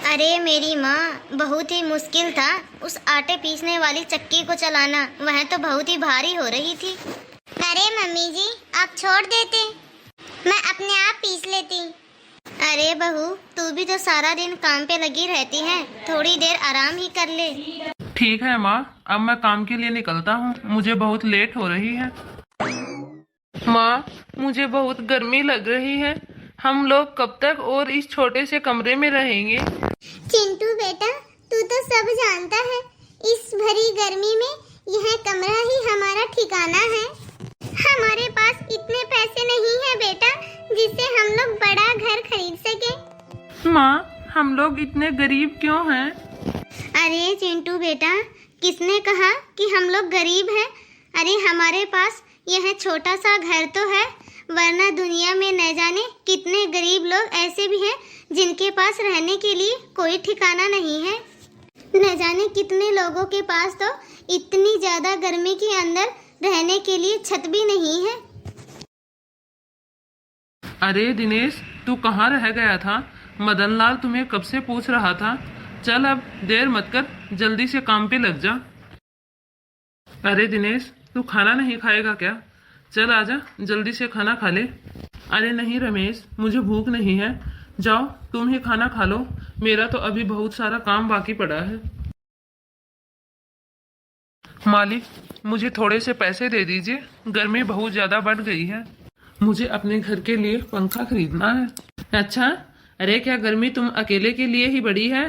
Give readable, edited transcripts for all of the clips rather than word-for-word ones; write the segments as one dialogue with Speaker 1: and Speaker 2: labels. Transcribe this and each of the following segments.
Speaker 1: अरे मेरी माँ, बहुत ही मुश्किल था उस आटे पीसने वाली चक्की को चलाना। वह तो बहुत ही भारी हो रही थी। अरे मम्मी जी, आप छोड़ देते, मैं अपने आप पीस लेती। अरे बहू, तू भी तो सारा दिन काम पे लगी रहती है, थोड़ी देर आराम ही कर ले।
Speaker 2: ठीक है माँ, अब मैं काम के लिए निकलता हूँ, मुझे बहुत लेट हो रही है। माँ, मुझे बहुत गर्मी लग रही है। हम लोग कब तक और इस छोटे से कमरे में रहेंगे?
Speaker 1: चिंटू बेटा, तू तो सब जानता है, इस भरी गर्मी में यह कमरा ही हमारा ठिकाना है। हमारे पास इतने पैसे नहीं है बेटा, जिससे हम लोग बड़ा घर खरीद सके।
Speaker 2: माँ, हम लोग इतने गरीब क्यों हैं?
Speaker 1: अरे चिंटू बेटा, किसने कहा कि हम लोग गरीब हैं? अरे हमारे पास यह छोटा सा घर तो है, वरना दुनिया में न जाने कितने गरीब लोग ऐसे भी हैं जिनके पास रहने के लिए कोई ठिकाना नहीं है। न जाने कितने लोगों के पास तो इतनी ज्यादा गर्मी के अंदर रहने के लिए छत भी नहीं है।
Speaker 2: अरे दिनेश, तू कहाँ रह गया था? मदन लाल तुम्हें कब से पूछ रहा था। चल अब देर मत कर, जल्दी से काम पे लग जा। अरे दिनेश, तू खाना नहीं खाएगा क्या? चल आजा, जल्दी से खाना खा ले। अरे नहीं रमेश, मुझे भूख नहीं है। जाओ तुम ही खाना खा लो, मेरा तो अभी बहुत सारा काम बाकी पड़ा है। मालिक, मुझे थोड़े से पैसे दे दीजिए, गर्मी बहुत ज्यादा बढ़ गई है। मुझे अपने घर के लिए पंखा खरीदना है। अच्छा, अरे क्या गर्मी तुम अकेले के लिए ही बड़ी है?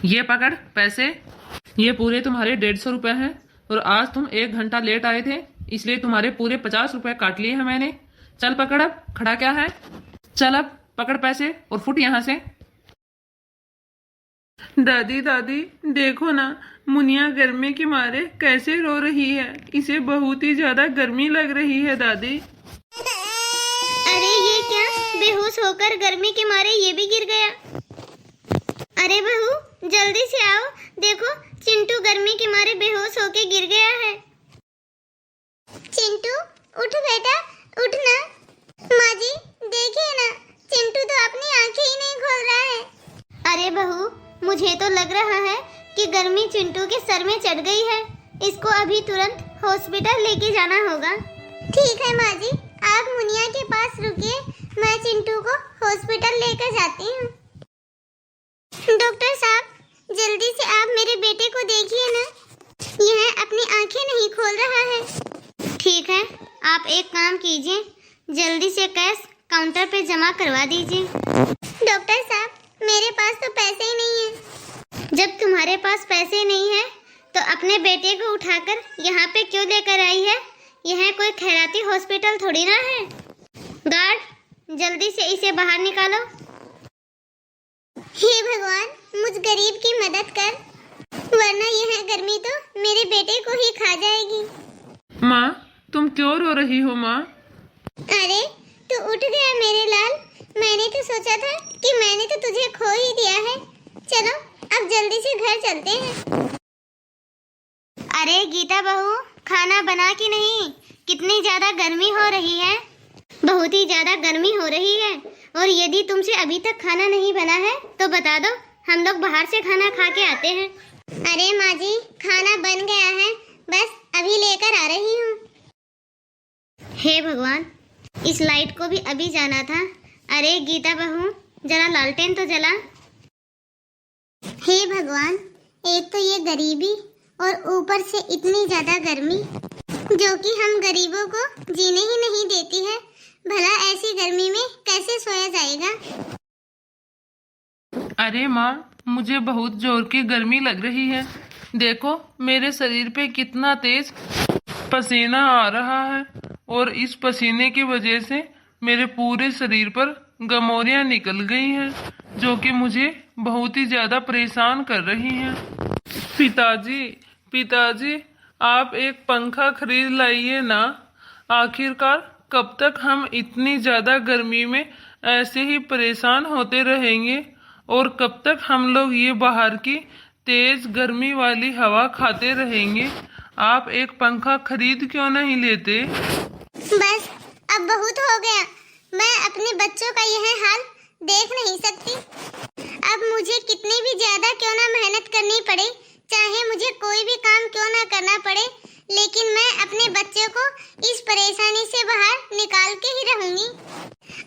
Speaker 2: ये पकड़ पैसे, ये पूरे तुम्हारे 150 रुपए हैं। और आज तुम 1 घंटा लेट आए थे, इसलिए तुम्हारे पूरे 50 रुपए काट लिए हैं मैंने। चल पकड़, अब खड़ा क्या है? चल अब पकड़ पैसे और फुट यहाँ से। दादी दादी, देखो ना, मुनिया गर्मी के मारे कैसे रो रही है। इसे बहुत ही ज्यादा गर्मी लग रही है दादी।
Speaker 1: अरे ये क्या, बेहोश होकर गर्मी के मारे ये भी गिर गया। अरे बहू, जल्दी से आओ, देखो चिंटू गर्मी के मारे बेहोश होके गिर गया है। चिंटू उठ बेटा, उठ ना। माँ जी देखिए ना, चिंटू तो अपनी आंखें ही नहीं खोल रहा है। अरे बहू, मुझे तो लग रहा है कि गर्मी चिंटू के सर में चढ़ गई है। इसको अभी तुरंत हॉस्पिटल लेके जाना होगा। ठीक है माँ जी, आप मुनिया के पास रुकिए, मैं चिंटू को हॉस्पिटल लेकर जाती हूँ। डॉक्टर साहब, जल्दी से आप मेरे बेटे को देखिए ना, यह अपनी आंखें नहीं खोल रहा है। ठीक है, आप एक काम कीजिए, जल्दी से कैश काउंटर पे जमा करवा दीजिए। डॉक्टर साहब, मेरे पास तो पैसे ही नहीं है। जब तुम्हारे पास पैसे नहीं है तो अपने बेटे को उठाकर यहाँ पे क्यों लेकर आई है? यह कोई खैराती हॉस्पिटल थोड़ी ना है। गार्ड, जल्दी से इसे बाहर निकालो। हे भगवान, मुझ गरीब की मदद कर, वरना यह गर्मी तो मेरे बेटे को ही खा जाएगी।
Speaker 2: माँ, तुम क्यों रो रही हो माँ?
Speaker 1: अरे तू उठ गया मेरे लाल, मैंने तो सोचा था कि मैंने तो तुझे खो ही दिया है। चलो अब जल्दी से घर चलते हैं। अरे गीता बहू, खाना बना कि नहीं? कितनी ज्यादा गर्मी हो रही है, बहुत ही ज्यादा गर्मी हो रही है। और यदि तुमसे अभी तक खाना नहीं बना है तो बता दो, हम लोग बाहर से खाना खा के आते हैं। अरे माँ जी, खाना बन गया है, बस अभी लेकर आ रही हूँ। हे भगवान, इस लाइट को भी अभी जाना था। अरे गीता बहू, जरा लालटेन तो जला। हे भगवान, एक तो ये गरीबी और ऊपर से इतनी ज्यादा गर्मी, जो कि हम गरीबों को जीने ही नहीं देती है। भला ऐसी गर्मी में कैसे सोया जाएगा?
Speaker 2: अरे माँ, मुझे बहुत जोर की गर्मी लग रही है। देखो मेरे शरीर पे कितना तेज पसीना आ रहा है, और इस पसीने की वजह से मेरे पूरे शरीर पर गमोरियां निकल गई हैं, जो कि मुझे बहुत ही ज्यादा परेशान कर रही हैं। पिताजी, पिताजी, आप एक पंखा खरीद लाइए ना। आखिरकार कब तक हम इतनी ज्यादा गर्मी में ऐसे ही परेशान होते रहेंगे, और कब तक हम लोग ये बाहर की तेज गर्मी वाली हवा खाते रहेंगे? आप एक पंखा खरीद क्यों नहीं लेते?
Speaker 1: बस अब बहुत हो गया, मैं अपने बच्चों का यह हाल देख नहीं सकती। अब मुझे कितनी भी ज्यादा क्यों ना मेहनत करनी पड़े, चाहे मुझे कोई भी काम क्यों ना करना पड़े, लेकिन मैं अपने बच्चों को इस परेशानी से बाहर निकाल के ही रहूंगी।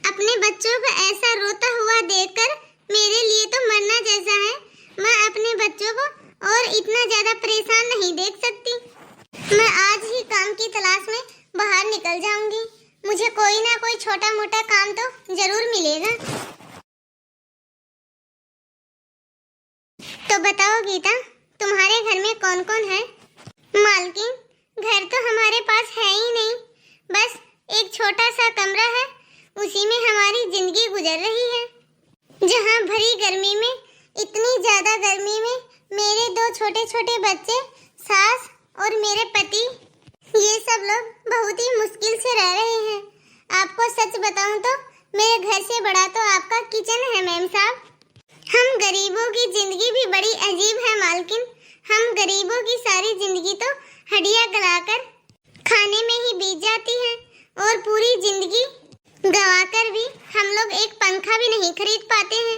Speaker 1: अपने बच्चों को ऐसा रोता हुआ देखकर मेरे लिए तो मरना जैसा है। मैं अपने बच्चों को और इतना ज्यादा परेशान नहीं देख सकती। मैं आज ही काम की तलाश में बाहर निकल जाऊंगी। मुझे कोई ना कोई छोटा मोटा काम तो जरूर मिलेगा। तो बताओ गीता, तुम्हारे घर में कौन कौन है? मालकिन, घर तो हमारे पास है ही नहीं, बस एक छोटा सा कमरा है, उसी में हमारी जिंदगी गुजर रही है। जहाँ भरी गर्मी में, इतनी ज्यादा गर्मी में मेरे 2 छोटे छोटे बच्चे, सास और मेरे पति, ये सब लोग बहुत ही मुश्किल से रह रहे हैं। आपको सच बताऊं तो मेरे घर से बड़ा तो आपका किचन है मैम साहब। हम गरीबों की जिंदगी भी बड़ी अजीब है मालकिन। हम गरीबों की सारी जिंदगी तो हड्डियां गलाकर खाने में ही बीत जाती है, और पूरी जिंदगी गंवाकर भी हम लोग एक पंखा भी नहीं खरीद पाते हैं।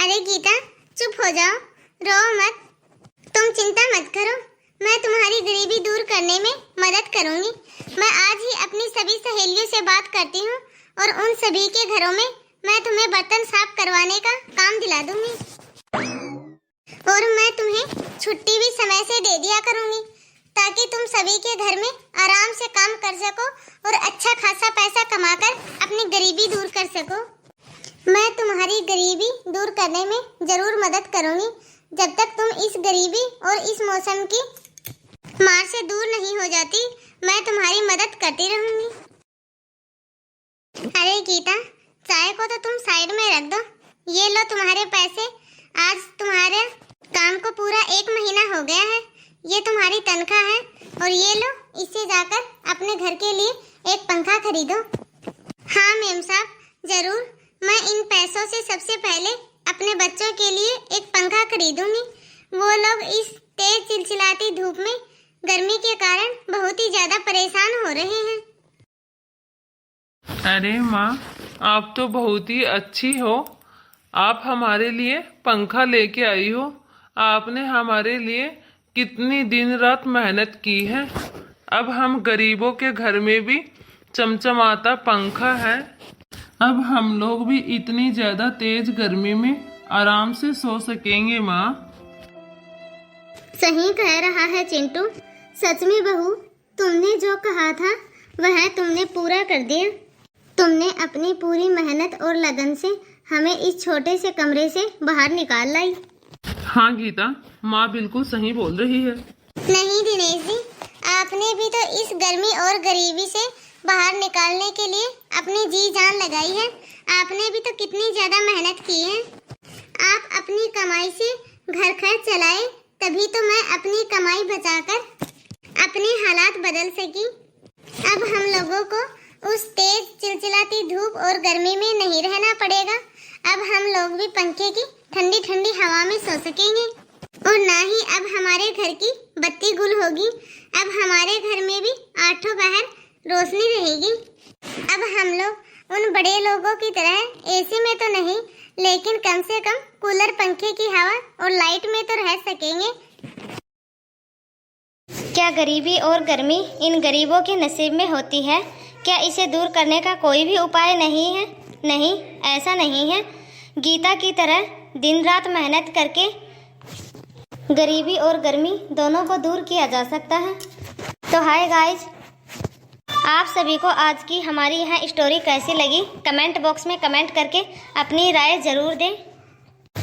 Speaker 1: अरे गीता, चुप हो जाओ, रो मत। तुम चिंता मत करो, मैं तुम्हारी गरीबी दूर करने में मदद करूंगी। मैं आज ही अपनी सभी सहेलियों से बात करती हूँ और उन सभी के घरों में मैं तुम्हें बर्तन साफ करवाने का काम दिला दूंगी, और मैं तुम्हें छुट्टी भी समय से दे दिया करूंगी, ताकि तुम सभी के घर में आराम से काम कर सको और अच्छा खासा पैसा कमाकर अपनी गरीबी दूर कर सको। मैं तुम्हारी गरीबी दूर करने में जरूर मदद करूंगी। जब तक तुम इस गरीबी और इस मौसम की मार से दूर नहीं हो जाती, मैं तुम्हारी मदद करती रहूंगी। अरे गीता, चाय को तो तुम साइड में रख दो। ये लो तुम्हारे पैसे। आज तुम्हारे काम को पूरा 1 महीना हो गया है। ये तुम्हारी तनख्वाह है, और ये लो, इससे जाकर अपने घर के लिए एक पंखा खरीदो। हाँ मैम साहब, जरूर। मैं इन पैसों से सबसे पहले अपने बच्चों के लिए एक पंखा खरीदूंगी। वो लोग इस तेज चिलचिलाती धूप में गर्मी के कारण बहुत ही ज्यादा परेशान हो रहे हैं।
Speaker 2: अरे माँ, आप तो बहुत ही अच्छी हो। आप हमारे लिए पंखा लेके आई हो। आपने हमारे लिए कितनी दिन रात मेहनत की है। अब हम गरीबों के घर में भी चमचमाता पंखा है। अब हम लोग भी इतनी ज्यादा तेज गर्मी में आराम से सो सकेंगे माँ।
Speaker 1: सही कह रहा है चिंटू। सच में बहू, तुमने जो कहा था वह तुमने पूरा कर दिया। तुमने अपनी पूरी मेहनत और लगन से हमें इस छोटे से कमरे से बाहर निकाल लाई।
Speaker 2: हाँ गीता, माँ बिल्कुल सही बोल रही है।
Speaker 1: नहीं दिनेश जी, आपने भी तो इस गर्मी और गरीबी से बाहर निकालने के लिए अपनी जी जान लगाई है। आपने भी तो कितनी ज्यादा मेहनत की है। आप अपनी कमाई से घर खर्च चलाए, तभी तो मैं अपनी कमाई बचाकर अपने हालात बदल सकी। अब हम लोगों को उस तेज चिलचिलाती धूप और गर्मी में नहीं रहना पड़ेगा। अब हम लोग भी पंखे की ठंडी ठंडी हवा में सो सकेंगे, और ना ही अब हमारे घर की बत्ती गुल होगी। अब हमारे घर में भी 8 पहर रोशनी रहेगी। अब हम लोग उन बड़े लोगों की तरह एसी में तो नहीं, लेकिन कम से कम कूलर, पंखे की हवा और लाइट में तो रह सकेंगे। क्या गरीबी और गर्मी इन गरीबों के नसीब में होती है? क्या इसे दूर करने का कोई भी उपाय नहीं है? नहीं, ऐसा नहीं है। गीता की तरह दिन रात मेहनत करके गरीबी और गर्मी दोनों को दूर किया जा सकता है। तो हाय गाइस, आप सभी को आज की हमारी यह स्टोरी कैसी लगी कमेंट बॉक्स में कमेंट करके अपनी राय ज़रूर दें,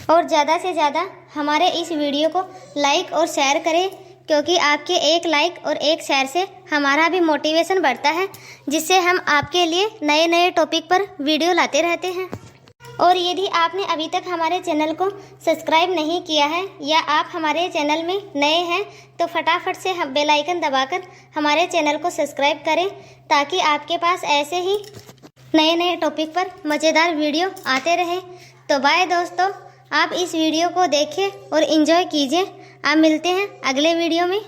Speaker 1: और ज़्यादा से ज़्यादा हमारे इस वीडियो को लाइक और शेयर करें, क्योंकि आपके एक लाइक और एक शेयर से हमारा भी मोटिवेशन बढ़ता है, जिससे हम आपके लिए नए नए टॉपिक पर वीडियो लाते रहते हैं। और यदि आपने अभी तक हमारे चैनल को सब्सक्राइब नहीं किया है, या आप हमारे चैनल में नए हैं, तो फटाफट से बेल आइकन दबाकर हमारे चैनल को सब्सक्राइब करें, ताकि आपके पास ऐसे ही नए नए टॉपिक पर मज़ेदार वीडियो आते रहें। तो बाय दोस्तों, आप इस वीडियो को देखें और एंजॉय कीजिए। आप मिलते हैं अगले वीडियो में।